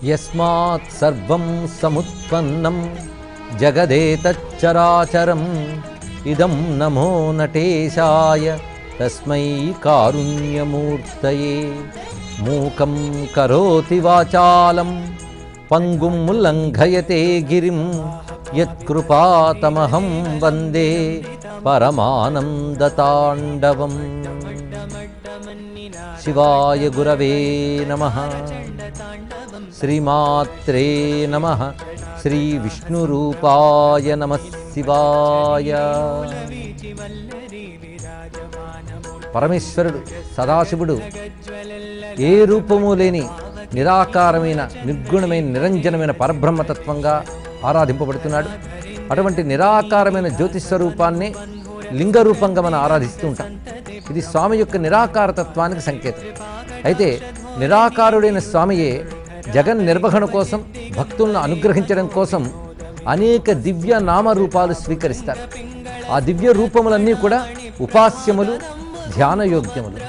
యస్మాత్ సర్వం సముత్పన్నం జగదేతచ్చరాచరం ఇదం నమో నటేశాయ తస్మై కారుణ్యమూర్తయే. మూకం కరోతి వాచాలం పంగుం లంఘయతే గిరిం యత్కృపాతమహం వందే పరమానందతాండవం. శివాయ గురవే నమః. శ్రీమాత్రే నమః. శ్రీ విష్ణురూపాయ నమః శివాయ. పరమేశ్వరుడు సదాశివుడు ఏ రూపము లేని నిరాకారమైన నిర్గుణమైన నిరంజనమైన పరబ్రహ్మతత్వంగా ఆరాధింపబడుతున్నాడు. అటువంటి నిరాకారమైన జ్యోతిస్వరూపాన్ని లింగరూపంగా మనం ఆరాధిస్తూ ఉంటాం. ఇది స్వామి యొక్క నిరాకార తత్వానికి సంకేతం. అయితే నిరాకారుడైన స్వామియే జగన్ నిర్వహణ కోసం, భక్తులను అనుగ్రహించడం కోసం అనేక దివ్య నామరూపాలు స్వీకరిస్తారు. ఆ దివ్య రూపములన్నీ కూడా ఉపాస్యములు, ధ్యానయోగ్యములు.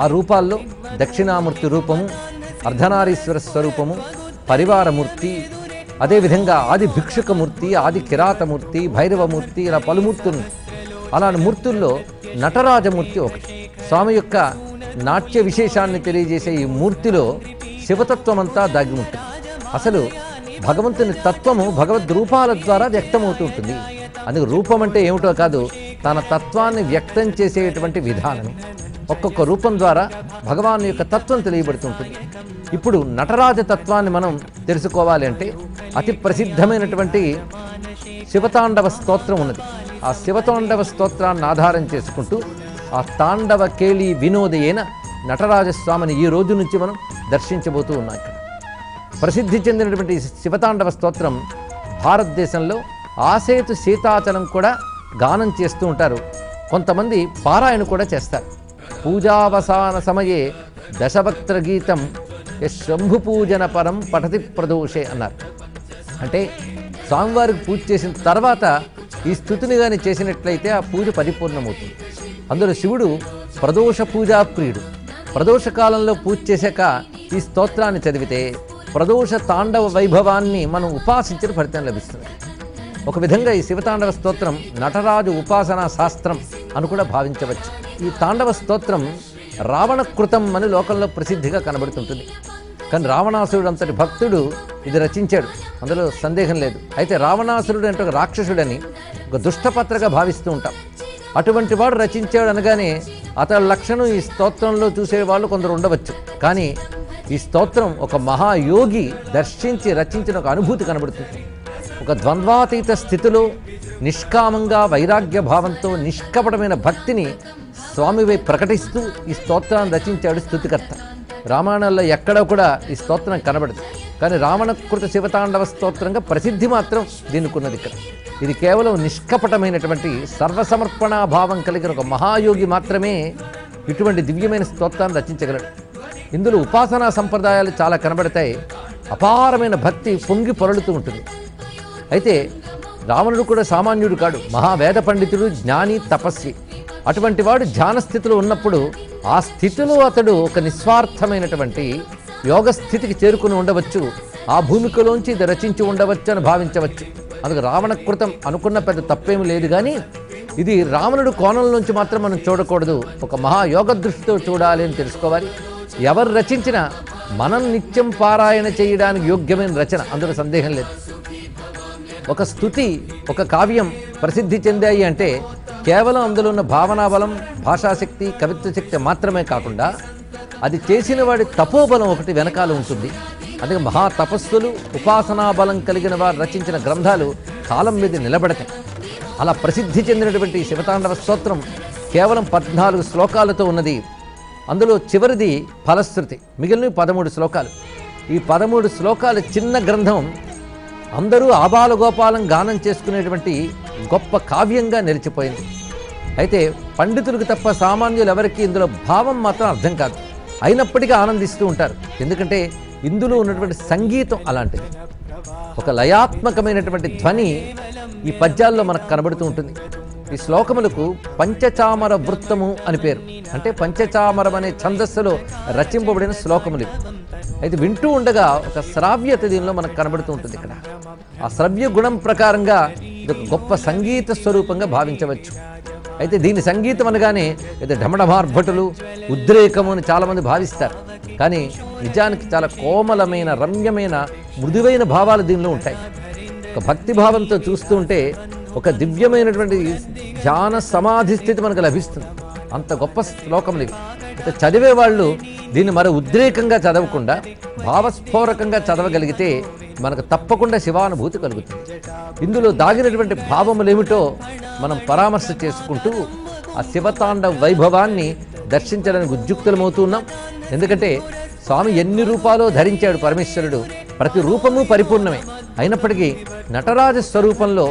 ఆ రూపాల్లో దక్షిణామూర్తి రూపము, అర్ధనారీశ్వర స్వరూపము, పరివారమూర్తి, అదేవిధంగా ఆది భిక్షుకమూర్తి, ఆది కిరాతమూర్తి, భైరవమూర్తి, ఇలా పలుమూర్తులు. అలాంటి మూర్తుల్లో నటరాజమూర్తి ఒకటి. స్వామి యొక్క నాట్య విశేషాన్ని తెలియజేసే ఈ మూర్తిలో శివతత్వం అంతా దాగి ఉంటుంది. అసలు భగవంతుని తత్వము భగవద్ రూపాల ద్వారా వ్యక్తమవుతూ ఉంటుంది. అందుకు రూపం అంటే ఏమిటో కాదు, తన తత్వాన్ని వ్యక్తం చేసేటువంటి విధానమే. ఒక్కొక్క రూపం ద్వారా భగవాన్ యొక్క తత్వం తెలియబడుతుంటుంది. ఇప్పుడు నటరాజ తత్వాన్ని మనం తెలుసుకోవాలి అంటే అతి ప్రసిద్ధమైనటువంటి శివతాండవ స్తోత్రం ఉన్నది. ఆ శివతాండవ స్తోత్రాన్ని ఆధారం చేసుకుంటూ ఆ తాండవ కేళి వినోదైన నటరాజస్వామిని ఈ రోజు నుంచి మనం దర్శించబోతూ ఉన్నాం. ఇక్కడ ప్రసిద్ధి చెందినటువంటి శివతాండవ స్తోత్రం భారతదేశంలో ఆసేతు సీతాచలం కూడా గానం చేస్తూ ఉంటారు. కొంతమంది పారాయణ కూడా చేస్తారు. పూజావసాన సమయే దశభక్త్ర గీతం శంభు పూజన పరం పఠతి ప్రదోషే అన్నారు. అంటే స్వామివారికి పూజ చేసిన తర్వాత ఈ స్థుతిని కానీ చేసినట్లయితే ఆ పూజ పరిపూర్ణమవుతుంది. అందులో శివుడు ప్రదోష పూజా ప్రియుడు. ప్రదోష కాలంలో పూజ చేశాక ఈ స్తోత్రాన్ని చదివితే ప్రదోష తాండవ వైభవాన్ని మనం ఉపాసించిన ఫలితం లభిస్తుంది. ఒక విధంగా ఈ శివతాండవ స్తోత్రం నటరాజు ఉపాసనా శాస్త్రం అని కూడా భావించవచ్చు. ఈ తాండవ స్తోత్రం రావణకృతం అని లోకంలో ప్రసిద్ధిగా కనబడుతుంటుంది. కానీ రావణాసురుడు అంతటి భక్తుడు ఇది రచించాడు, అందులో సందేహం లేదు. అయితే రావణాసురుడు అంటే ఒక రాక్షసుడని, ఒక దుష్టపత్రగా భావిస్తూ ఉంటాం. అటువంటి వాడు రచించాడు అనగానే అతని లక్షణం ఈ స్తోత్రంలో చూసేవాళ్ళు కొందరు ఉండవచ్చు. కానీ ఈ స్తోత్రం ఒక మహాయోగి దర్శించి రచించిన ఒక అనుభూతి కనబడుతుంది. ఒక ద్వంద్వాతీత స్థితిలో నిష్కామంగా వైరాగ్య భావంతో నిష్కపటమైన భక్తిని స్వామివై ప్రకటిస్తూ ఈ స్తోత్రాన్ని రచించాడు స్తుతికర్త. రామాయణంలో ఎక్కడా కూడా ఈ స్తోత్రం కనబడదు. కానీ రావణకృత శివతాండవ స్తోత్రంగా ప్రసిద్ధి మాత్రం దీనికి ఉన్నది. ఇక్కడ ఇది కేవలం నిష్కపటమైనటువంటి సర్వసమర్పణా భావం కలిగిన ఒక మహాయోగి మాత్రమే ఇటువంటి దివ్యమైన స్తోత్రాన్ని రచించగలడు. ఇందులో ఉపాసనా సంప్రదాయాలు చాలా కనబడతాయి. అపారమైన భక్తి పొంగి పొరలుతూ ఉంటుంది. అయితే రావణుడు కూడా సామాన్యుడు కాడు, మహావేద పండితుడు, జ్ఞాని, తపస్వి. అటువంటి వాడు ధ్యాన స్థితిలో ఉన్నప్పుడు ఆ స్థితిలో అతడు ఒక నిస్వార్థమైనటువంటి యోగ స్థితికి చేరుకుని ఉండవచ్చు. ఆ భూమికలోంచి ఇది రచించి ఉండవచ్చు అని భావించవచ్చు. అందుకు రావణకృతం అనుకున్న పెద్ద తప్పేమీ లేదు. కానీ ఇది రావణుడు కోణంలోంచి మాత్రం మనం చూడకూడదు, ఒక మహాయోగ దృష్టితో చూడాలి అని తెలుసుకోవాలి. ఎవరు రచించినా మనం నిత్యం పారాయణ చేయడానికి యోగ్యమైన రచన, అందులో సందేహం లేదు. ఒక స్థుతి, ఒక కావ్యం ప్రసిద్ధి చెందాయి అంటే కేవలం అందులో ఉన్న భావనాబలం, భాషాశక్తి, కవిత్వ శక్తి మాత్రమే కాకుండా అది చేసిన వాడి తపోబలం ఒకటి వెనకాల ఉంటుంది. అందుకే మహా తపస్సులు, ఉపాసనా బలం కలిగిన వారు రచించిన గ్రంథాలు కాలం మీద నిలబడతాయి. అలా ప్రసిద్ధి చెందినటువంటి శివతాండవ స్తోత్రం కేవలం 14 శ్లోకాలతో ఉన్నది. అందులో చివరిది ఫలశ్రుతి, మిగిలిన 13 శ్లోకాలు. ఈ 13 శ్లోకాల చిన్న గ్రంథం అందరూ ఆబాలగోపాలం గానం చేసుకునేటువంటి గొప్ప కావ్యంగా నిలిచిపోయింది. అయితే పండితులకు తప్ప సామాన్యులు ఎవరికి ఇందులో భావం మాత్రం అర్థం కాదు. అయినప్పటికీ ఆనందిస్తూ ఉంటారు. ఎందుకంటే ఇందులో ఉన్నటువంటి సంగీతం అలాంటిది. ఒక లయాత్మకమైనటువంటి ధ్వని ఈ పద్యాల్లో మనకు కనబడుతూ ఉంటుంది. ఈ శ్లోకములకు పంచచామర వృత్తము అని పేరు. అంటే పంచచామరం అనే ఛందస్సులో రచింపబడిన శ్లోకములు. అయితే వింటూ ఉండగా ఒక శ్రావ్యత దీనిలో మనకు కనబడుతూ ఉంటుంది. ఇక్కడ ఆ శ్రవ్య గుణం ప్రకారంగా ఇది ఒక గొప్ప సంగీత స్వరూపంగా భావించవచ్చు. అయితే దీని సంగీతం అనగానే ఇది ఢమఢమార్భటులు ఉద్రేకము అని చాలామంది భావిస్తారు. కానీ నిజానికి చాలా కోమలమైన రమ్యమైన మృదువైన భావాలు దీనిలో ఉంటాయి. ఒక భక్తి భావంతో చూస్తూ ఉంటే ఒక దివ్యమైనటువంటి ధ్యాన సమాధి స్థితి మనకు లభిస్తుంది. అంత గొప్ప శ్లోకములు ఇవి. అయితే చదివే వాళ్ళు దీన్ని మరి ఉద్రేకంగా చదవకుండా భావస్ఫోరకంగా చదవగలిగితే మనకు తప్పకుండా శివానుభూతి కలుగుతుంది. ఇందులో దాగినటువంటి భావములేమిటో మనం పరామర్శ చేసుకుంటూ ఆ శివతాండవ వైభవాన్ని దర్శించడానికి ఉద్యుక్తులమవుతున్నాం. ఎందుకంటే స్వామి ఎన్ని రూపాలో ధరించాడు పరమేశ్వరుడు, ప్రతి రూపము పరిపూర్ణమే. అయినప్పటికీ నటరాజ స్వరూపంలో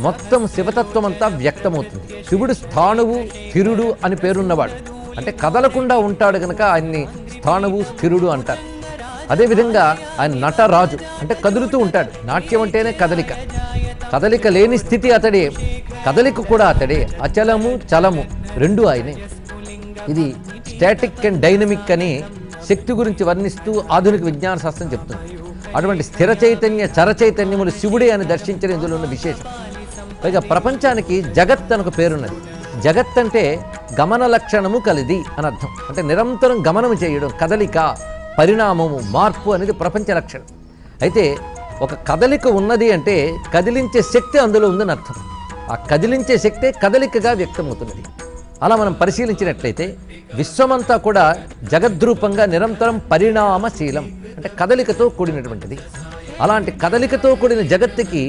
మొత్తం శివతత్వం అంతా వ్యక్తమవుతుంది. శివుడు స్థాణువు స్థిరుడు అని పేరున్నవాడు, అంటే కదలకుండా ఉంటాడు కనుక ఆయన్ని స్థాణువు స్థిరుడు అంటారు. అదేవిధంగా ఆయన నటరాజు, అంటే కదులుతూ ఉంటాడు. నాట్యం అంటేనే కదలిక, కదలిక లేని స్థితి అతడే, కదలిక కూడా అతడే. అచలము చలము రెండు ఆయనే. ఇది స్టాటిక్ అండ్ డైనమిక్ అని శక్తి గురించి వర్ణిస్తూ ఆధునిక విజ్ఞాన శాస్త్రం చెప్తుంది. అటువంటి స్థిర చైతన్య చర చైతన్యములు శివుడే అని దర్శించడం ఇందులో ఉన్న విశేషం. పైగా ప్రపంచానికి జగత్ అని ఒక పేరున్నది. జగత్ అంటే గమన లక్షణము కలిది అని అర్థం. అంటే నిరంతరం గమనం చేయడం, కదలిక, పరిణామము, మార్పు అనేది ప్రపంచ లక్షణం. అయితే ఒక కదలిక ఉన్నది అంటే కదిలించే శక్తి అందులో ఉందని అర్థం. ఆ కదిలించే శక్తే కదలికగా వ్యక్తమవుతున్నది. అలా మనం పరిశీలించినట్లయితే విశ్వమంతా కూడా జగద్రూపంగా నిరంతరం పరిణామశీలం, అంటే కదలికతో కూడినటువంటిది. అలాంటి కదలికతో కూడిన జగత్తుకి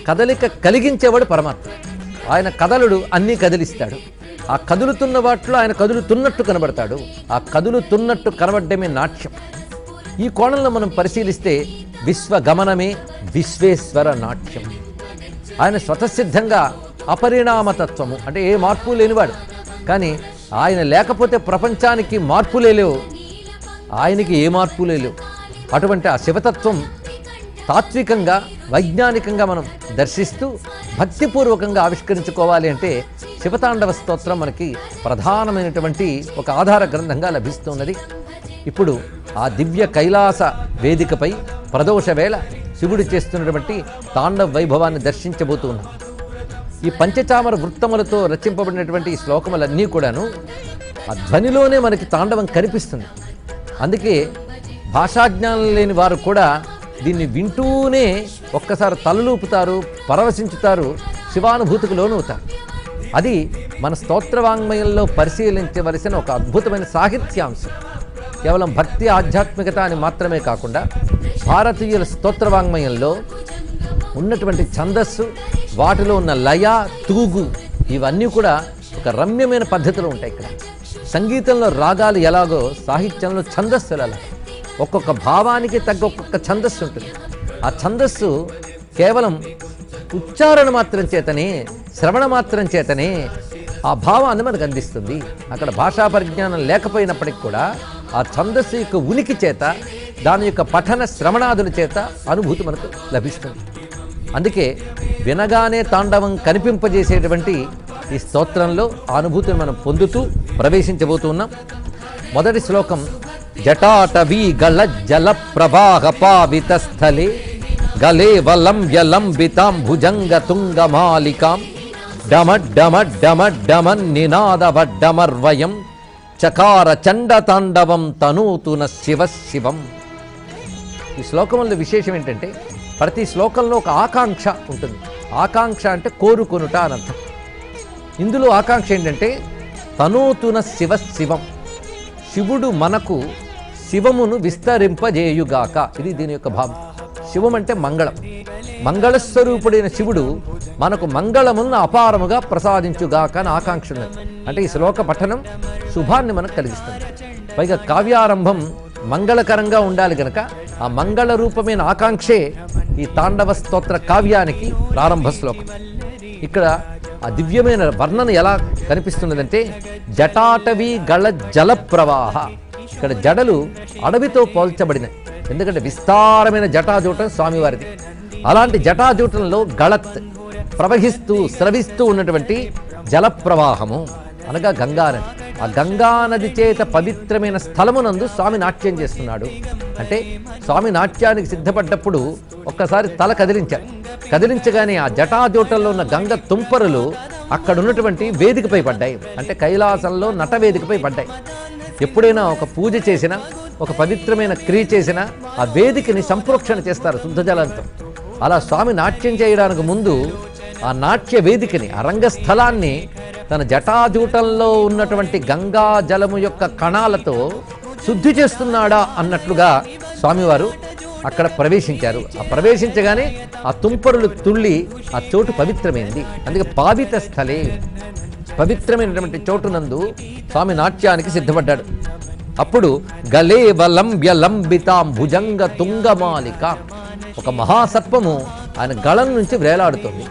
కదలిక కలిగించేవాడు పరమాత్మ. ఆయన కదలుడు, అన్నీ కదిలిస్తాడు. ఆ కదులుతున్న వాటిలో ఆయన కదులుతున్నట్టు కనబడతాడు. ఆ కదులుతున్నట్టు కనబడ్డమే నాట్యం. ఈ కోణంలో మనం పరిశీలిస్తే విశ్వగమనమే విశ్వేశ్వర నాట్యం. ఆయన స్వతసిద్ధంగా అపరిణామతత్వము, అంటే ఏ మార్పు లేనివాడు. కానీ ఆయన లేకపోతే ప్రపంచానికి మార్పులే లేవు, ఆయనకి ఏ మార్పులే లేవు. అటువంటి ఆ శివతత్వం తాత్వికంగా వైజ్ఞానికంగా మనం దర్శిస్తూ భక్తిపూర్వకంగా ఆవిష్కరించుకోవాలి అంటే శివతాండవ స్తోత్రం మనకి ప్రధానమైనటువంటి ఒక ఆధార గ్రంథంగా లభిస్తున్నది. ఇప్పుడు ఆ దివ్య కైలాస వేదికపై ప్రదోష వేళ శివుడు చేస్తున్నటువంటి తాండవ వైభవాన్ని దర్శించబోతున్నాం. ఈ పంచచామర వృత్తములతో రచింపబడినటువంటి ఈ శ్లోకములన్నీ కూడాను ఆ ధ్వనిలోనే మనకి తాండవం కనిపిస్తుంది. అందుకే భాషాజ్ఞానం లేని వారు కూడా దీన్ని వింటూనే ఒక్కసారి తలలూపుతారు, పరవశించుతారు, శివానుభూతికి లోనవుతారు. అది మన స్తోత్రవాంగ్మయంలో పరిశీలించవలసిన ఒక అద్భుతమైన సాహిత్యాంశం. కేవలం భక్తి ఆధ్యాత్మికత అని మాత్రమే కాకుండా భారతీయుల స్తోత్రవాంగ్మయంలో ఉన్నటువంటి ఛందస్సు, వాటిలో ఉన్న లయ, తూగు, ఇవన్నీ కూడా ఒక రమ్యమైన పద్ధతిలో ఉంటాయి. ఇక్కడ సంగీతంలో రాగాలు ఎలాగో సాహిత్యంలో ఛందస్సులు అలా ఒక్కొక్క భావానికి తగ్గ ఒక్కొక్క ఛందస్సు ఉంటుంది. ఆ ఛందస్సు కేవలం ఉచ్చారణ మాత్రం చేతనే, శ్రవణ మాత్రం చేతనే ఆ భావాన్ని మనకు అందిస్తుంది. అక్కడ భాషా పరిజ్ఞానం లేకపోయినప్పటికీ కూడా ఆ ఛందస్సు యొక్క ఉనికి చేత, దాని యొక్క పఠన శ్రవణాదుల చేత అనుభూతి మనకు లభిస్తుంది. అందుకే వినగానే తాండవం కనిపింపజేసేటువంటి ఈ స్తోత్రంలో ఆ అనుభూతిని మనం పొందుతూ ప్రవేశించబోతున్నాం. మొదటి శ్లోకం జటాటవీ గళ జల ప్రవాహ పావిత స్థలే గలే వలం యలంబితాం భుజంగ తుంగమాలికాం డమ డమ డమ డమన్ నినాదవడ్డమర్వయం చకార చండ తాండవం తనూతున శివ శివం. ఈ శ్లోకంలో విశేషం ఏంటంటే ప్రతి శ్లోకంలో ఒక ఆకాంక్ష ఉంటుంది. ఆకాంక్ష అంటే కోరుకొనుట అని అర్థం. ఇందులో ఆకాంక్ష ఏంటంటే తనూతున శివ శివం, శివుడు మనకు శివమును విస్తరింపజేయుగాక. ఇది దీని యొక్క భావం. శివం అంటే మంగళం, మంగళస్వరూపుడైన శివుడు మనకు మంగళమును అపారముగా ప్రసాదించుగాక అని ఆకాంక్ష ఉన్నది. అంటే ఈ శ్లోక పఠనం శుభాన్ని మనకు కలిగిస్తుంది. పైగా కావ్యారంభం మంగళకరంగా ఉండాలి కనుక ఆ మంగళ రూపమైన ఆకాంక్షే ఈ తాండవ స్తోత్ర కావ్యానికి ప్రారంభ శ్లోకం. ఇక్కడ ఆ దివ్యమైన వర్ణన ఎలా కనిపిస్తున్నదంటే జటాటవీ గళ జల ప్రవాహ. ఇక్కడ జడలు అడవితో పోల్చబడినాయి, ఎందుకంటే విస్తారమైన జటాజూటం స్వామివారిది. అలాంటి జటాజూటంలో గళత్ ప్రవహిస్తూ స్రవిస్తూ ఉన్నటువంటి జల ప్రవాహము అనగా గంగా నది. ఆ గంగా నది చేత పవిత్రమైన స్థలమునందు స్వామి నాట్యం చేస్తున్నాడు. అంటే స్వామి నాట్యానికి సిద్ధపడ్డప్పుడు ఒక్కసారి తల కదిలించారు. కదిలించగానే ఆ జటాజూటంలో ఉన్న గంగ తుంపరులు అక్కడ ఉన్నటువంటి వేదికపై పడ్డాయి. అంటే కైలాసంలో నటవేదికపై పడ్డాయి. ఎప్పుడైనా ఒక పూజ చేసినా, ఒక పవిత్రమైన క్రియ చేసినా ఆ వేదికని సంప్రోక్షణ చేస్తారు శుద్ధజలంతో. అలా స్వామి నాట్యం చేయడానికి ముందు ఆ నాట్య వేదికని, ఆ రంగస్థలాన్ని తన జటాజూటంలో ఉన్నటువంటి గంగా జలము యొక్క కణాలతో శుద్ధి చేస్తున్నాడా అన్నట్లుగా స్వామివారు అక్కడ ప్రవేశించారు. ఆ ప్రవేశించగానే ఆ తుంపరులు తుళ్ళి ఆ చోటు పవిత్రమైంది. అందుకే పావిత స్థలే, పవిత్రమైనటువంటి చోటునందు స్వామి నాట్యానికి సిద్ధపడ్డాడు. అప్పుడు గలేవలంబ్య లంబితాం భుజంగ తుంగమాలిక, ఒక మహాసర్పము ఆయన గళం నుంచి వేలాడుతుంది.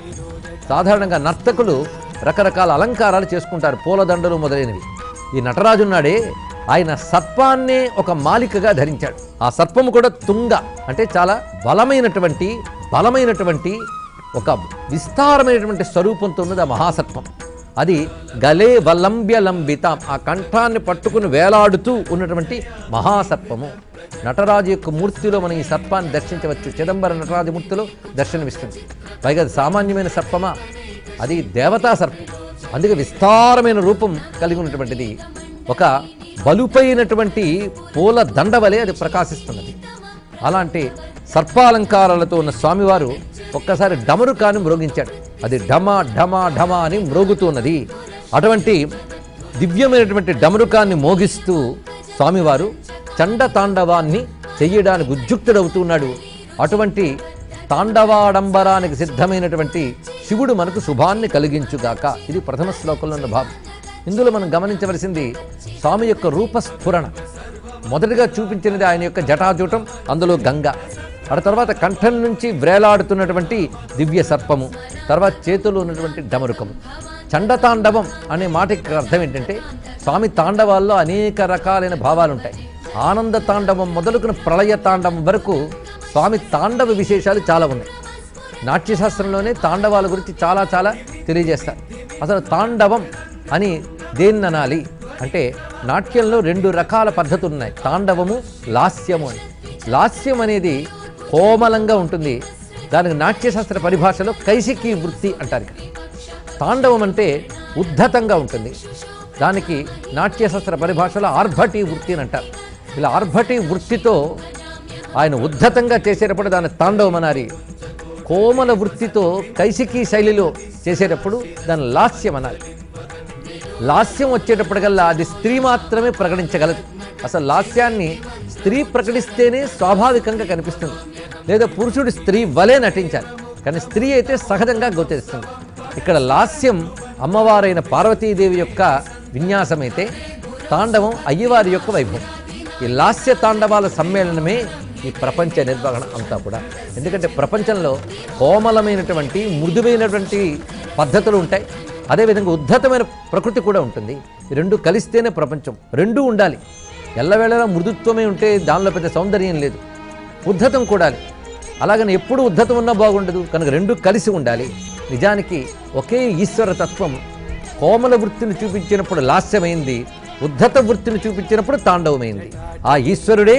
సాధారణంగా నర్తకులు రకరకాల అలంకారాలు చేసుకుంటారు, పూలదండలు మొదలైనవి. ఈ నటరాజున్నాడే ఆయన సర్పాన్నే ఒక మాలికగా ధరించాడు. ఆ సర్పము కూడా తుంగ, అంటే చాలా బలమైనటువంటి ఒక విస్తారమైనటువంటి స్వరూపంతో ఉన్నది ఆ మహాసర్పం. అది గలే వలంబ్య లంబితాం, ఆ కంఠాన్ని పట్టుకుని వేలాడుతూ ఉన్నటువంటి మహాసర్పము. నటరాజు యొక్క మూర్తిలో మనం ఈ సర్పాన్ని దర్శించవచ్చు. చిదంబర నటరాజు మూర్తిలో దర్శనమిస్తుంది. పైగా అది సామాన్యమైన సర్పమా, అది దేవతా సర్పం. అందుకే విస్తారమైన రూపం కలిగి ఉన్నటువంటిది. ఒక బలుపైనటువంటి పూల దండవలే అది ప్రకాశిస్తున్నది. అలాంటి సర్పాలంకారాలతో ఉన్న స్వామివారు ఒక్కసారి డమరుకాన్ని మ్రోగించాడు. అది ఢమా ఢమా ఢమా అని మ్రోగుతున్నది. అటువంటి దివ్యమైనటువంటి డమరుకాన్ని మోగిస్తూ స్వామివారు చండ తాండవాన్ని చెయ్యడానికి ఉద్యుక్తుడవుతున్నాడు. అటువంటి తాండవాడంబరానికి సిద్ధమైనటువంటి శివుడు మనకు శుభాన్ని కలిగించుగాక. ఇది ప్రథమ శ్లోకంలో ఉన్న భావం. ఇందులో మనం గమనించవలసింది స్వామి యొక్క రూపస్ఫురణ. మొదటిగా చూపించినది ఆయన యొక్క జటాజూటం, అందులో గంగ. ఆ తర్వాత కంఠం నుంచి వ్రేలాడుతున్నటువంటి దివ్య సర్పము, తర్వాత చేతులు ఉన్నటువంటి డమరుకము. చండతాండవం అనే మాటకి అర్థం ఏంటంటే స్వామి తాండవాల్లో అనేక రకాలైన భావాలు ఉంటాయి. ఆనంద తాండవం మొదలుకున్న ప్రళయ తాండవం వరకు స్వామి తాండవ విశేషాలు చాలా ఉన్నాయి. నాట్యశాస్త్రంలోనే తాండవాల గురించి చాలా తెలియజేస్తారు. అసలు తాండవం అని దేన్ని అనాలి అంటే నాట్యంలో రెండు రకాల పద్ధతులు ఉన్నాయి, తాండవము, లాస్యము అని. లాస్యం అనేది కోమలంగా ఉంటుంది, దానికి నాట్యశాస్త్ర పరిభాషలో కైశికీ వృత్తి అంటారు. తాండవం అంటే ఉద్ధతంగా ఉంటుంది, దానికి నాట్యశాస్త్ర పరిభాషలో ఆర్భటీ వృత్తి అని అంటారు. ఇలా ఆర్భటీ వృత్తితో ఆయన ఉద్ధతంగా చేసేటప్పుడు దాన్ని తాండవం అనాలి. కోమల వృత్తితో కైశికీ శైలిలో చేసేటప్పుడు దాన్ని లాస్యం అనాలి. లాస్యం వచ్చేటప్పటికల్లా అది స్త్రీ మాత్రమే ప్రకటించగలదు. అసలు లాస్యాన్ని స్త్రీ ప్రకటిస్తేనే స్వాభావికంగా కనిపిస్తుంది, లేదా పురుషుడు స్త్రీ వలె నటించాలి, కానీ స్త్రీ అయితే సహజంగా గోచరిస్తుంది. ఇక్కడ లాస్యం అమ్మవారైన పార్వతీదేవి యొక్క విన్యాసమైతే తాండవం అయ్యవారి యొక్క వైభవం. ఈ లాస్య తాండవాల సమ్మేళనమే ఈ ప్రపంచ నిర్వహణ అంతా కూడా. ఎందుకంటే ప్రపంచంలో కోమలమైనటువంటి మృదువైనటువంటి పద్ధతులు ఉంటాయి, అదేవిధంగా ఉద్ధతమైన ప్రకృతి కూడా ఉంటుంది. ఈ రెండు కలిస్తేనే ప్రపంచం. రెండూ ఉండాలి. ఎల్లవేళలా మృదుత్వమే ఉంటే దానిలో పెద్ద సౌందర్యం లేదు, ఉద్ధతం కూడాలి. అలాగని ఎప్పుడు ఉద్ధతం ఉన్నా బాగుండదు, కనుక రెండు కలిసి ఉండాలి. నిజానికి ఒకే ఈశ్వర తత్వం కోమల వృత్తిని చూపించినప్పుడు లాస్యమైంది, ఉద్ధత వృత్తిని చూపించినప్పుడు తాండవమైంది. ఆ ఈశ్వరుడే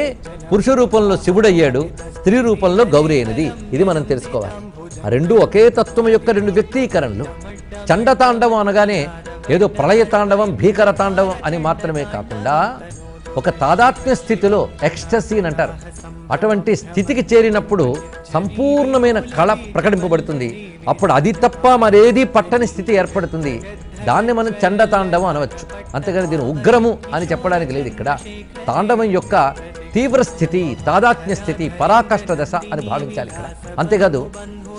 పురుష రూపంలో శివుడయ్యాడు, స్త్రీ రూపంలో గౌరీ అయినది. ఇది మనం తెలుసుకోవాలి. ఆ రెండు ఒకే తత్వం యొక్క రెండు వ్యక్తీకరణలు. చండతాండవం అనగానే ఏదో ప్రళయ తాండవం, భీకర తాండవం అని మాత్రమే కాకుండా ఒక తాదాత్మ్య స్థితిలో, ఎక్స్టసీ అని అంటారు, అటువంటి స్థితికి చేరినప్పుడు సంపూర్ణమైన కళ ప్రకటింపబడుతుంది. అప్పుడు అది తప్ప మరేది పట్టని స్థితి ఏర్పడుతుంది. దాన్ని మనం చండతాండవం అనవచ్చు. అంతేగాని దీని ఉగ్రము అని చెప్పడానికి లేదు. ఇక్కడ తాండవం యొక్క తీవ్ర స్థితి, తాదాత్మ్య స్థితి, పరాకాష్ఠ దశ అని భావించాలి ఇక్కడ. అంతేకాదు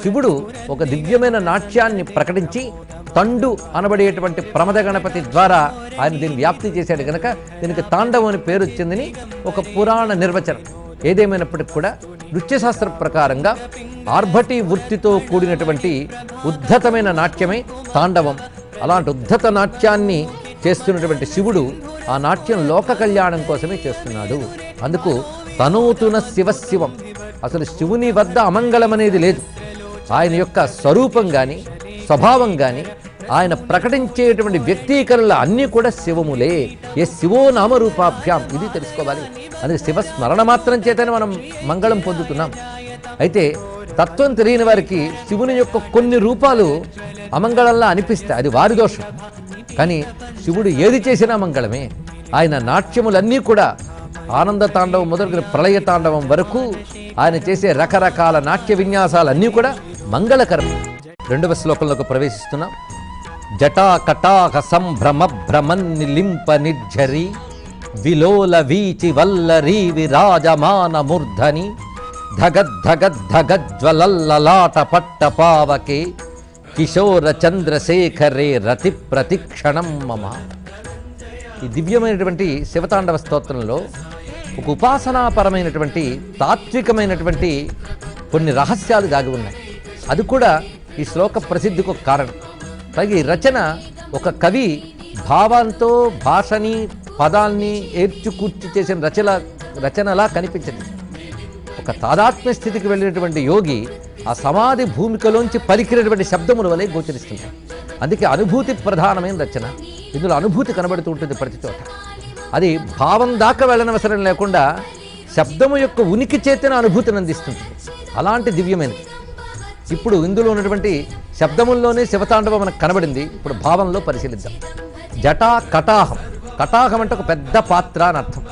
శివుడు ఒక దివ్యమైన నాట్యాన్ని ప్రకటించి తండు అనబడేటువంటి ప్రమద గణపతి ద్వారా ఆయన దీన్ని వ్యాప్తి చేశాడు కనుక దీనికి తాండవం అని పేరు వచ్చిందని ఒక పురాణ నిర్వచనం. ఏదేమైనప్పటికీ కూడా నృత్యశాస్త్ర ప్రకారంగా ఆర్భటి వృత్తితో కూడినటువంటి ఉద్ధతమైన నాట్యమే తాండవం. అలాంటి ఉద్ధత నాట్యాన్ని చేస్తున్నటువంటి శివుడు ఆ నాట్యం లోక కళ్యాణం కోసమే చేస్తున్నాడు. అందుకు తనూతున శివశివం. అసలు శివుని వద్ద అమంగళం అనేది లేదు. ఆయన యొక్క స్వరూపం కానీ, స్వభావం కానీ, ఆయన ప్రకటించేటువంటి వ్యక్తీకరణలు అన్నీ కూడా శివములే. ఏ శివో నామరూపాభ్యాం, ఇది తెలుసుకోవాలి. అందుకే శివస్మరణ మాత్రం చేతనే మనం మంగళం పొందుతున్నాం. అయితే తత్వం తెలియని వారికి శివుని యొక్క కొన్ని రూపాలు అమంగళంలా అనిపిస్తాయి, అది వారి దోషం. కానీ శివుడు ఏది చేసినా మంగళమే. ఆయన నాట్యములన్నీ కూడా ఆనంద తాండవం మొదలుకొని ప్రళయ తాండవం వరకు ఆయన చేసే రకరకాల నాట్య విన్యాసాలన్నీ కూడా మంగళకరం. 2వ శ్లోకంలోకి ప్రవేశిస్తున్నాం. జటా కటాక సంభ్రమ భ్రమన్నిలింప నిర్ఝరి విలోల వీచి వల్లరీ విరాజమాన మూర్ధని ధగద్ధగద్ధగజ్వలల్లలాట పట్టపావకే కిశోర చంద్రశేఖరే రతి ప్రతిక్షణం మమ. ఈ దివ్యమైనటువంటి శివతాండవ స్తోత్రంలో ఒక ఉపాసనాపరమైనటువంటి తాత్వికమైనటువంటి కొన్ని రహస్యాలు దాగి ఉన్నాయి. అది కూడా ఈ శ్లోక ప్రసిద్ధికి ఒక కారణం. పైగా ఈ రచన ఒక కవి భావంతో భాషని పదాల్ని ఏర్చుకూర్చి చేసిన రచనలా కనిపించింది. ఒక తాదాత్మ్య స్థితికి వెళ్ళినటువంటి యోగి ఆ సమాధి భూమికలోంచి పలికినటువంటి శబ్దముల వలె గోచరిస్తుంది. అందుకే అనుభూతి ప్రధానమైన రచన. ఇందులో అనుభూతి కనబడుతూ ఉంటుంది ప్రతి చోట. అది భావం దాకా వెళ్ళనవసరం లేకుండా శబ్దము యొక్క ఉనికి చేతన అనుభూతిని అందిస్తుంది. అలాంటి దివ్యమైనది. ఇప్పుడు ఇందులో ఉన్నటువంటి శబ్దముల్లోనే శివతాండవం మనకు కనబడింది. ఇప్పుడు భావంలో పరిశీలిద్దాం. జటా కటాహం. కటాహం అంటే ఒక పెద్ద పాత్ర అని అర్థం.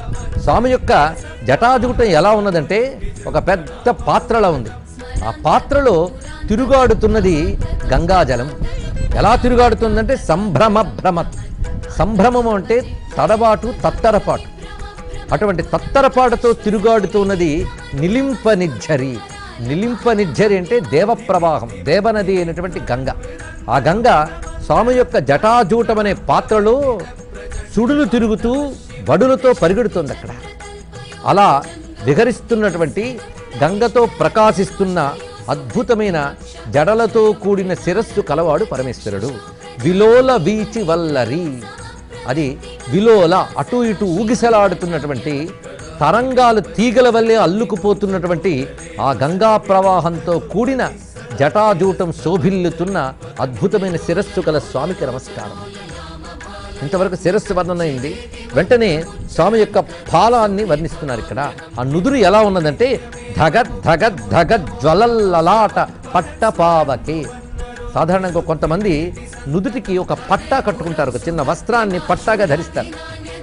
స్వామి యొక్క జటాజూటం ఎలా ఉన్నదంటే ఒక పెద్ద పాత్రలా ఉంది. ఆ పాత్రలో తిరుగాడుతున్నది గంగాజలం. ఎలా తిరుగాడుతుందంటే సంభ్రమ భ్రమత్. సంభ్రమము అంటే తడబాటు, తత్తరపాటు. అటువంటి తత్తరపాటుతో తిరుగాడుతున్నది నిలింప నిర్ఝరి. నిలింప నిర్ఝరి అంటే దేవప్రవాహం, దేవనది అయినటువంటి గంగ. ఆ గంగ స్వామి యొక్క జటాజూటం అనే పాత్రలో సుడులు తిరుగుతూ వడులతో పరిగెడుతుంది. అక్కడ అలా విహరిస్తున్నటువంటి గంగతో ప్రకాశిస్తున్న అద్భుతమైన జడలతో కూడిన శిరస్సు కలవాడు పరమేశ్వరుడు. విలోల వీచి వల్లరి. అది విలోల, అటు ఇటు ఊగిసలాడుతున్నటువంటి తరంగాలు తీగల వల్లే అల్లుకుపోతున్నటువంటి ఆ గంగా ప్రవాహంతో కూడిన జటాజూటం శోభిల్లుతున్న అద్భుతమైన శిరస్సు కల స్వామికి నమస్కారం. ఇంతవరకు శిరస్సు వర్ణన అయింది. వెంటనే స్వామి యొక్క పాలాన్ని వర్ణిస్తున్నారు. ఇక్కడ ఆ నుదురు ఎలా ఉన్నదంటే ధగ జ్వలల్లలాట పట్టపావకే. సాధారణంగా కొంతమంది నుదుటికి ఒక పట్టా కట్టుకుంటారు, ఒక చిన్న వస్త్రాన్ని పట్టాగా ధరిస్తారు.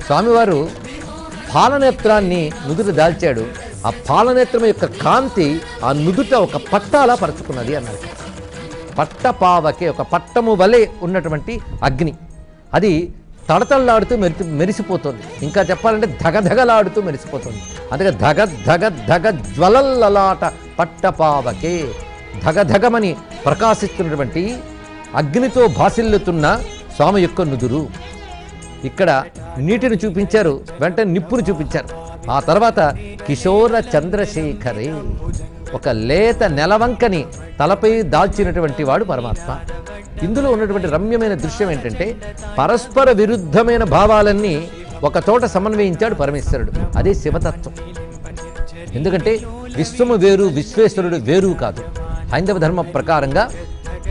స్వామివారు పాలనేత్రాన్ని నుదురు దాల్చాడు. ఆ పాలనేత్రం యొక్క కాంతి ఆ నుదుట ఒక పట్టాలా పరుచుకున్నది అన్నారు. పట్టపావకే, ఒక పట్టము వలె ఉన్నటువంటి అగ్ని. అది తడతళ్ళాడుతూ మెరిసిపోతుంది. ఇంకా చెప్పాలంటే ధగధగలాడుతూ మెరిసిపోతుంది. అందుకే ధగ జ్వలల్లలాట పట్టపావకే. ధగధగమని ప్రకాశిస్తున్నటువంటి అగ్నితో భాసిల్లుతున్న స్వామి యొక్క నుదురు. ఇక్కడ నీటిని చూపించారు, వెంటనే నిప్పును చూపించారు. ఆ తర్వాత కిశోర చంద్రశేఖరే, ఒక లేత నెలవంకని తలపై దాల్చినటువంటి వాడు పరమాత్మ. ఇందులో ఉన్నటువంటి రమ్యమైన దృశ్యం ఏంటంటే పరస్పర విరుద్ధమైన భావాలన్నీ ఒక చోట సమన్వయించాడు పరమేశ్వరుడు. అదే శివతత్వం. ఎందుకంటే విశ్వము వేరు, విశ్వేశ్వరుడు వేరు కాదు. హైందవ ధర్మ ప్రకారంగా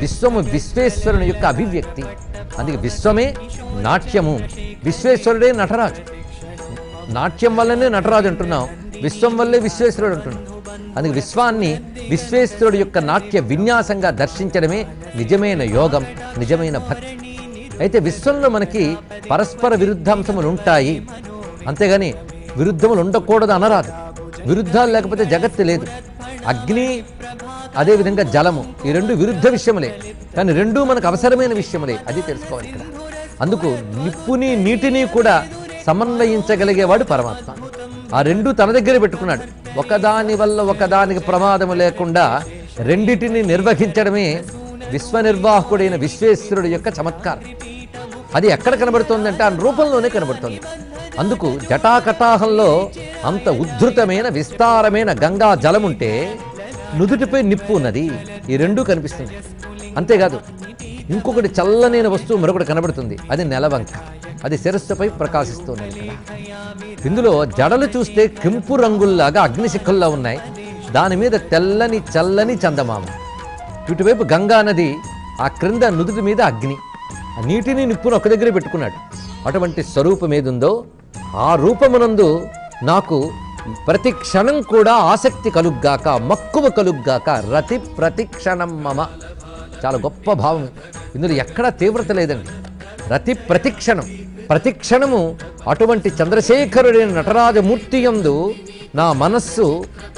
విశ్వము విశ్వేశ్వరుని యొక్క అభివ్యక్తి. అందుకే విశ్వమే నాట్యము, విశ్వేశ్వరుడే నటరాజు. నాట్యం వల్లనే నటరాజు అంటున్నాం, విశ్వం వల్లే విశ్వేశ్వరుడు అంటున్నాం. అందుకే విశ్వాన్ని విశ్వేశ్వరుడు యొక్క నాట్య విన్యాసంగా దర్శించడమే నిజమైన యోగం, నిజమైన భక్తి. అయితే విశ్వంలో మనకి పరస్పర విరుద్ధాంశములు ఉంటాయి, అంతేగాని విరుద్ధములు ఉండకూడదు అనరాదు. విరుద్ధాలు లేకపోతే జగత్తు లేదు. అగ్ని, అదేవిధంగా జలము, ఈ రెండు విరుద్ధ విషయములే, కానీ రెండూ మనకు అవసరమైన విషయములే. అది తెలుసుకోవాలి ఇక్కడ. అందుకు నిప్పుని నీటిని కూడా సమన్వయించగలిగేవాడు పరమాత్మ. ఆ రెండు తన దగ్గర పెట్టుకున్నాడు. ఒకదాని వల్ల ఒకదానికి ప్రమాదము లేకుండా రెండిటిని నిర్వహించడమే విశ్వనిర్వాహకుడైన విశ్వేశ్వరుడు యొక్క చమత్కారం. అది ఎక్కడ కనబడుతోందంటే ఆ రూపంలోనే కనబడుతోంది. అందుకు జటాకటాహంలో అంత ఉద్ధృతమైన విస్తారమైన గంగా జలముంటే నుదుటిపై నిప్పు ఉన్నది. ఈ రెండూ కనిపిస్తుంది. అంతేకాదు ఇంకొకటి చల్లనైన వస్తువు మరొకటి కనబడుతుంది, అది నెలవంక. అది శిరస్సుపై ప్రకాశిస్తుంది. ఇక్కడ ఇందులో జడలు చూస్తే కెంపు రంగుల్లాగా అగ్నిశిఖల్లో ఉన్నాయి. దాని మీద తెల్లని చల్లని చందమామ. ఇటువైపు గంగా నది, ఆ క్రింద నుదుటి మీద అగ్ని. ఆ నీటిని నిప్పును ఒక దగ్గరే పెట్టుకున్నాడు. అటువంటి స్వరూపం ఏదుందో ఆ రూపమునందు నాకు ప్రతి క్షణం కూడా ఆసక్తి కలుగ్గాక, మక్కువ కలుగ్గాక. రతి ప్రతి క్షణం మమ. చాలా గొప్ప భావం. ఇందులో ఎక్కడా తీవ్రత లేదండి. రతి ప్రతిక్షణం, ప్రతిక్షణము అటువంటి చంద్రశేఖరుడైన నటరాజమూర్తి యందు నా మనస్సు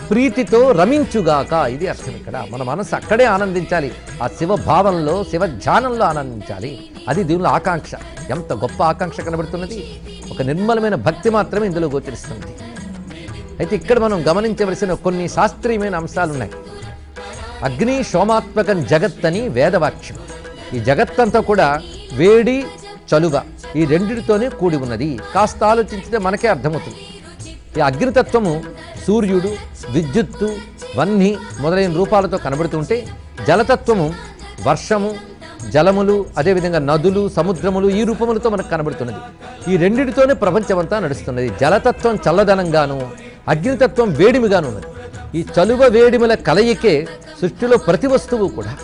ప్రీతితో రమించుగాక. ఇది అర్థం. ఇక్కడ మన మనస్సు అక్కడే ఆనందించాలి, ఆ శివభావంలో, శివ ధ్యానంలో ఆనందించాలి. అది దీనిలో ఆకాంక్ష. ఎంత గొప్ప ఆకాంక్ష కనబడుతున్నది. ఒక నిర్మలమైన భక్తి మాత్రమే ఇందులో గోచరిస్తుంది. అయితే ఇక్కడ మనం గమనించవలసిన కొన్ని శాస్త్రీయమైన అంశాలు ఉన్నాయి. అగ్ని సోమాత్మకం జగత్ అని వేదవాక్యం. ఈ జగత్తంతా కూడా వేడి చలువ ఈ రెండిటితోనే కూడి ఉన్నది. కాస్త ఆలోచించితే మనకే అర్థమవుతుంది. ఈ అగ్నితత్వము సూర్యుడు, విద్యుత్తు, వహ్ని మొదలైన రూపాలతో కనబడుతుంటే, జలతత్వము వర్షము, జలములు, అదేవిధంగా నదులు, సముద్రములు ఈ రూపములతో మనకు కనబడుతున్నది. ఈ రెండిటితోనే ప్రపంచమంతా నడుస్తున్నది. జలతత్వం చల్లదనంగాను, అగ్నితత్వం వేడిమిగాను ఉన్నది. ఈ చలువ వేడిముల కలయికే సృష్టిలో ప్రతి వస్తువు కూడా.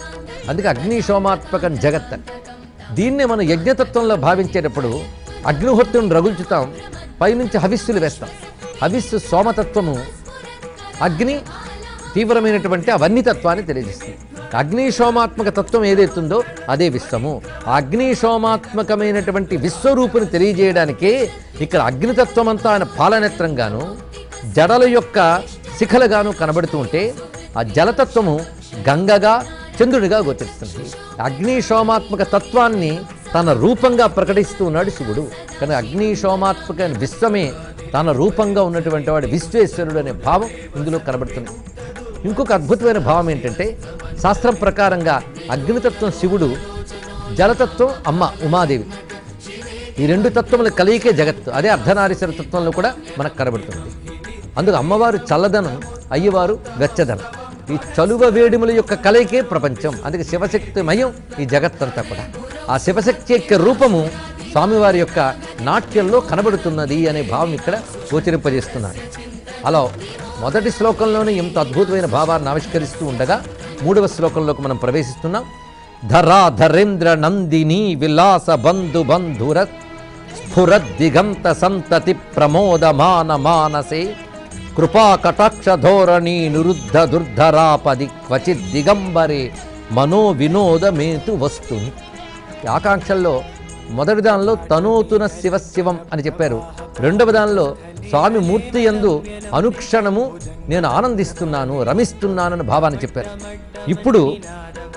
అందుకే అగ్ని సోమాత్మకం జగత్. దీన్నే మనం యజ్ఞతత్వంలో భావించేటప్పుడు అగ్నిహోత్రుని రగుల్చుతాం, పైనుంచి హవిస్సులు వేస్తాం. హవిస్సు సోమతత్వము, అగ్ని తీవ్రమైనటువంటి అవన్నితత్వాన్ని తెలియజేస్తుంది. అగ్ని సోమాత్మక తత్వం ఏదైతుందో అదే విశ్వము. ఆ అగ్ని సోమాత్మకమైనటువంటి విశ్వరూపుని తెలియజేయడానికే ఇక్కడ అగ్నితత్వం అంతా ఆయన పాలనేత్రంగాను, జడల యొక్క శిఖలుగాను కనబడుతూ ఉంటే, ఆ జలతత్వము గంగగా, చంద్రుడిగా గోచరిస్తుంది. అగ్ని సోమాత్మక తత్వాన్ని తన రూపంగా ప్రకటిస్తూ ఉన్నాడు శివుడు. కానీ అగ్ని సోమాత్మక విశ్వమే తన రూపంగా ఉన్నటువంటి వాడు విశ్వేశ్వరుడు అనే భావం ఇందులో కనబడుతుంది. ఇంకొక అద్భుతమైన భావం ఏంటంటే, శాస్త్రం ప్రకారంగా అగ్నితత్వం శివుడు, జలతత్వం అమ్మ ఉమాదేవి. ఈ రెండు తత్వముల కలయికే జగత్తు. అదే అర్ధనారీశ్వర తత్వంలో కూడా మనకు కనబడుతుంది. అందుకు అమ్మవారు చల్లదనం, అయ్యవారు వెచ్చదనం. ఈ చలువ వేడిముల యొక్క కలయికే ప్రపంచం. అందుకే శివశక్తిమయం ఈ జగత్తంతా కూడా. ఆ శివశక్తి యొక్క రూపము స్వామివారి యొక్క నాట్యంలో కనబడుతున్నది అనే భావం ఇక్కడ గోచరింపజేస్తున్నారు. అలా మొదటి శ్లోకంలోనే ఎంత అద్భుతమైన భావాన్ని ఆవిష్కరిస్తూ ఉండగా, మూడవ శ్లోకంలోకి మనం ప్రవేశిస్తున్నాం. ధరాధరేంద్ర నందిని విలాస బంధు బంధుర స్ఫురద్దిగంత సంతతి ప్రమోదమాన మానసే కృపా కటాక్ష ధోరణి నిరుద్ధ దుర్ధరాపది క్వచిత్ దిగంబరే మనో వినోదమేతు వస్తుని. ఈ ఆకాంక్షల్లో మొదటి దానిలో తనోతున శివశివం అని చెప్పారు. రెండవ దానిలో స్వామి మూర్తి యందు అనుక్షణము నేను ఆనందిస్తున్నాను, రమిస్తున్నానని భావాన్ని చెప్పారు. ఇప్పుడు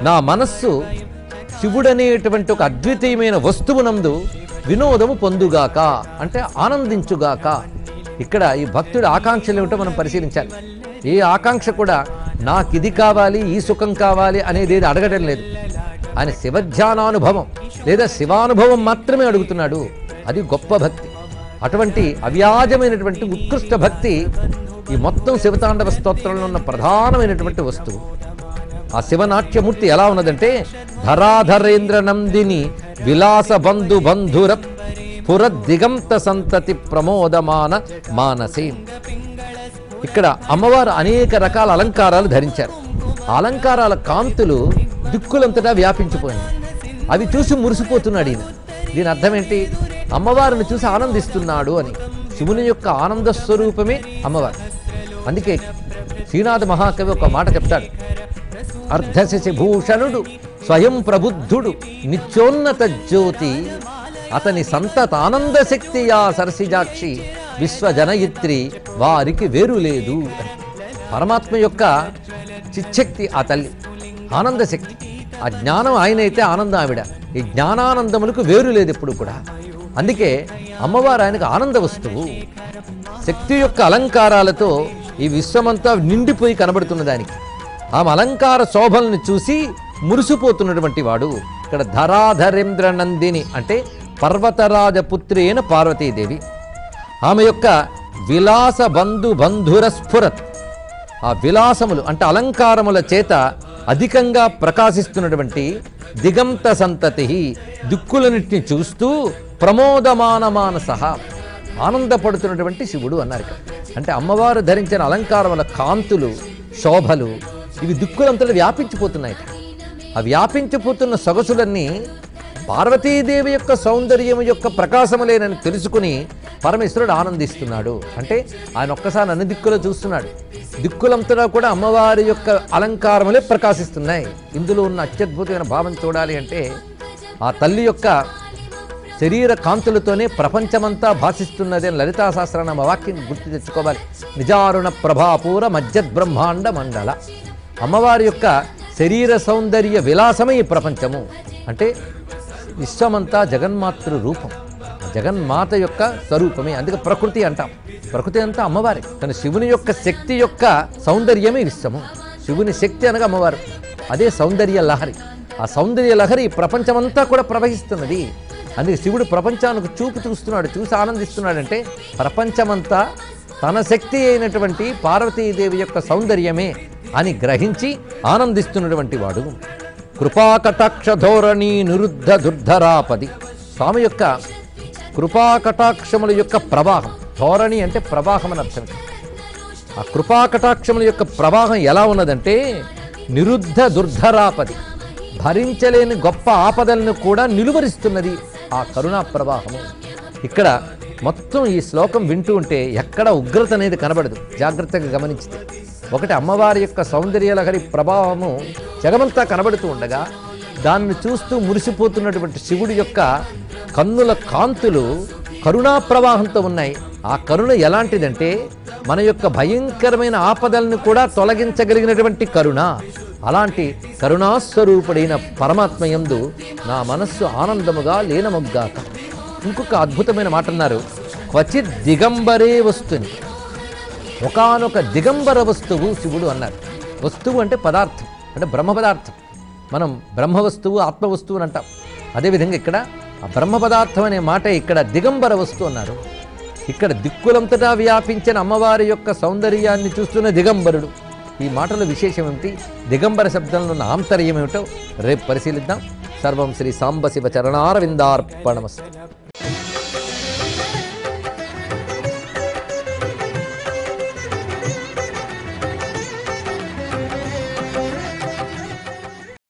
నా మనస్సు శివుడనేటువంటి ఒక అద్వితీయమైన వస్తువునందు వినోదము పొందుగాక, అంటే ఆనందించుగాక. ఇక్కడ ఈ భక్తుడి ఆకాంక్షలు ఏమిటో మనం పరిశీలించాలి. ఏ ఆకాంక్ష కూడా నాకు ఇది కావాలి, ఈ సుఖం కావాలి అనేది ఏది అడగడం లేదు. ఆయన శివధ్యానానుభవం లేదా శివానుభవం మాత్రమే అడుగుతున్నాడు. అది గొప్ప భక్తి. అటువంటి అవ్యాజమైనటువంటి ఉత్కృష్ట భక్తి ఈ మొత్తం శివతాండవ స్తోత్రంలో ఉన్న ప్రధానమైనటువంటి వస్తువు. ఆ శివనాట్యమూర్తి ఎలా ఉన్నదంటే, ధరాధరేంద్ర నందిని విలాస బంధు బంధుర పురద్దిగంత సంతతి ప్రమోదమాన మానసే. ఇక్కడ అమ్మవారు అనేక రకాల అలంకారాలు ధరించారు. ఆ అలంకారాల కాంతులు దిక్కులంతటా వ్యాపించిపోయింది. అవి చూసి మురిసిపోతున్నాడు ఈయన. దీని అర్థం ఏంటి? అమ్మవారిని చూసి ఆనందిస్తున్నాడు అని. శివుని యొక్క ఆనంద స్వరూపమే అమ్మవారు. అందుకే శ్రీనాథ మహాకవి ఒక మాట చెప్తాడు. అర్ధశశి భూషణుడు స్వయం ప్రబుద్ధుడు నిత్యోన్నత జ్యోతి అతని సంతత ఆనంద శక్తియా సరసిజాక్షి విశ్వజనయిత్రి వారికి వేరు లేదు. పరమాత్మ యొక్క చిచ్చక్తి ఆ తల్లి, ఆనందశక్తి. ఆ జ్ఞానం ఆయనైతే ఆనందం ఆవిడ. ఈ జ్ఞానానందములకు వేరు లేదు ఎప్పుడు కూడా. అందుకే అమ్మవారు ఆయనకు ఆనంద వస్తువు. శక్తి యొక్క అలంకారాలతో ఈ విశ్వమంతా నిండిపోయి కనబడుతున్న దానికి ఆమె అలంకార శోభలను చూసి మురిసిపోతున్నటువంటి వాడు. ఇక్కడ ధరాధరేంద్ర నందిని అంటే పర్వతరాజపుత్రి అయిన పార్వతీదేవి. ఆమె యొక్క విలాస బంధు బంధుర స్ఫురత్, ఆ విలాసములు అంటే అలంకారముల చేత అధికంగా ప్రకాశిస్తున్నటువంటి దిగంత సంతతి, దిక్కులన్నింటినీ చూస్తూ ప్రమోదమాన మానస, ఆనందపడుతున్నటువంటి శివుడు అన్నారు. అంటే అమ్మవారు ధరించిన అలంకారముల కాంతులు, శోభలు ఇవి దిక్కులంతటా వ్యాపించిపోతున్నాయి. ఆ వ్యాపించిపోతున్న సొగసులన్నీ పార్వతీదేవి యొక్క సౌందర్యం యొక్క ప్రకాశములేనని తెలుసుకుని పరమేశ్వరుడు ఆనందిస్తున్నాడు. అంటే ఆయన ఒక్కసారి అన్ని దిక్కులో చూస్తున్నాడు. దిక్కులంతటా కూడా అమ్మవారి యొక్క అలంకారములే ప్రకాశిస్తున్నాయి. ఇందులో ఉన్న అత్యద్భుతమైన భావం చూడాలి అంటే ఆ తల్లి యొక్క శరీర కాంతులతోనే ప్రపంచమంతా భాషిస్తున్నది అని లలితా సహస్రనామ వాక్యం గుర్తు తెచ్చుకోవాలి. నిజారుణ ప్రభాపూర మజ్జద్బ్రహ్మాండ మండల. అమ్మవారి యొక్క శరీర సౌందర్య విలాసమే ఈ ప్రపంచము. అంటే విశ్వమంతా జగన్మాతృ రూపం, జగన్మాత యొక్క స్వరూపమే. అందుకే ప్రకృతి అంటాం. ప్రకృతి అంతా అమ్మవారి. కానీ శివుని యొక్క శక్తి యొక్క సౌందర్యమే విశ్వము. శివుని శక్తి అనగా అమ్మవారు. అదే సౌందర్య లహరి. ఆ సౌందర్య లహరి ప్రపంచమంతా కూడా ప్రవహిస్తున్నది. అందుకే శివుడు ప్రపంచానికి చూస్తున్నాడు, చూసి ఆనందిస్తున్నాడంటే ప్రపంచమంతా తన శక్తి అయినటువంటి పార్వతీదేవి యొక్క సౌందర్యమే అని గ్రహించి ఆనందిస్తున్నటువంటి వాడు. కృపాకటాక్ష ధోరణి నిరుద్ధ దుర్ధరాపది. స్వామి యొక్క కృపాకటాక్షముల యొక్క ప్రవాహం. ధోరణి అంటే ప్రవాహం అని అర్థం. ఆ కృపాకటాక్షముల యొక్క ప్రవాహం ఎలా ఉన్నదంటే నిరుద్ధ దుర్ధరాపది. భరించలేని గొప్ప ఆపదలను కూడా నిలువరిస్తున్నది ఆ కరుణా ప్రవాహము. ఇక్కడ మొత్తం ఈ శ్లోకం వింటూ ఉంటే ఎక్కడ ఉగ్రత అనేది కనబడదు. జాగ్రత్తగా గమనించితే ఒకటి అమ్మవారి యొక్క సౌందర్యలహరి ప్రభావము జగమంతా కనబడుతూ ఉండగా దాన్ని చూస్తూ మురిసిపోతున్నటువంటి శివుడి యొక్క కన్నుల కాంతులు కరుణా ప్రవాహంతో ఉన్నాయి. ఆ కరుణ ఎలాంటిదంటే మన యొక్క భయంకరమైన ఆపదలను కూడా తొలగించగలిగినటువంటి కరుణ. అలాంటి కరుణాస్వరూపుడైన పరమాత్మయందు నా మనస్సు ఆనందముగా లీనమొగ్గాక. ఇంకొక అద్భుతమైన మాట అన్నారు, క్వచిత్ దిగంబరే వస్తుని. ఒకానొక దిగంబర వస్తువు శివుడు అన్నారు. వస్తువు అంటే పదార్థం, అంటే బ్రహ్మ పదార్థం. మనం బ్రహ్మ వస్తువు ఆత్మ వస్తువు అని అంటాం. అదేవిధంగా ఇక్కడ ఆ బ్రహ్మ పదార్థం అనే మాట ఇక్కడ దిగంబర వస్తువు అన్నారు. ఇక్కడ దిక్కులంతటా వ్యాపించిన అమ్మవారి యొక్క సౌందర్యాన్ని చూస్తున్న దిగంబరుడు. ఈ మాటల విశేషం ఏమిటి, దిగంబర శబ్దంలో ఉన్న ఆంతర్యం ఏమిటో రేపు పరిశీలిద్దాం. సర్వం శ్రీ సాంబశివ చరణారవిందార్పణమస్తు.